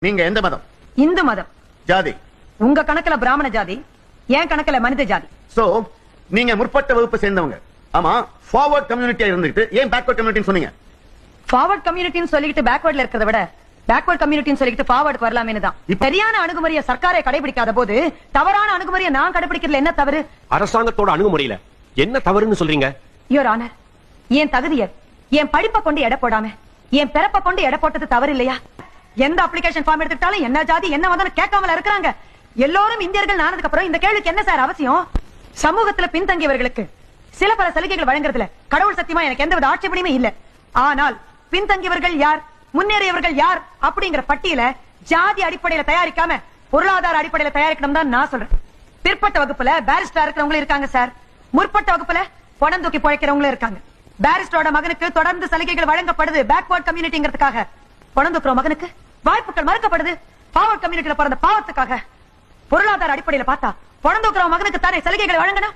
நீங்க எந்த மதம்? இந்து மதம். ஜாதி? உங்க கணக்குல பிராமண ஜாதி, என் கணக்குல மனித ஜாதி. சோ நீங்க முற்பட்ட வகுப்பு சேர்ந்தவங்க. ஆமா, ஃபார்வர்ட் கம்யூனிட்டியா இருந்துட்டு ஏன் பேக்வர்ட் கம்யூனிட்டின்னு சொன்னீங்க? ஃபார்வர்ட் கம்யூனிட்டின்னு சொல்லிட்டு பேக்வர்ட்ல இருக்கிறத விட பேக்வர்ட் கம்யூனிட்டின்னு சொல்லிட்டு ஃபார்வர்ட் வரலாமே தான். சரியான அணுகுமுறையை சர்க்காரை கடைபிடிக்காத போது தவறான அணுகுமுறையை நான் கடைபிடிக்கிறதுல என்ன தவறு? அரசாங்கத்தோட அணுகுமுறையில என்ன தவறுன்னு சொல்றீங்க? யுவர் ஆனர், என் தகுதியை என் படிப்பை கொண்டு எடை போடாம என் பிறப்பை கொண்டு எடை போட்டது தவறு இல்லையா? எந்த அப்ளிகேஷன் ஃபார்ம் எடுத்துட்டாலும் என்ன ஜாதி என்ன மதம் கேட்காமல இருக்கிறாங்க. எல்லோரும் இந்தியர்கள் ஆனதுக்கு அப்புறம் இந்த கேள்விக்கு என்ன சார் அவசியம்? சமூகத்துல பின்தங்கியவர்களுக்கு சில பல சலுகைகள் வழங்குறதுல கடவுள் சத்தியமா எனக்கு எந்தவித ஆட்சேபனையுமே இல்ல. ஆனால் பின்தங்கியவர்கள் யார், முன்னேறியவர்கள் யார் அப்படிங்கிற பட்டியல ஜாதி அடிப்படையில தயாரிக்காம பொருளாதார அடிப்படையில தயாரிக்கணும் தான் நான் சொல்றேன். பிற்பட்ட வகுப்புல பாரிஸ்டரா இருக்கிறவங்களும் இருக்காங்க சார். முற்பட்ட வகுப்புல பணம் தூக்கி பிழைக்கிறவங்களும் இருக்காங்க. பாரிஸ்டரோட மகனுக்கு தொடர்ந்து சலுகைகள் வழங்கப்படுது பேக்வர்ட் கம்யூனிட்டிங்கிறதுக்காக. பணம் தூக்குற மகனுக்கு வாய்ப்புகள் மறுக்கப்படுது ஃபார்வர்ட் கம்யூனிட்டியில பிறந்த பாவத்துக்காக. பொருளாதார அடிப்படையில பார்த்தா பணம் தூக்குற மகனுக்கு தானே சலுகைகள் வழங்கணும்.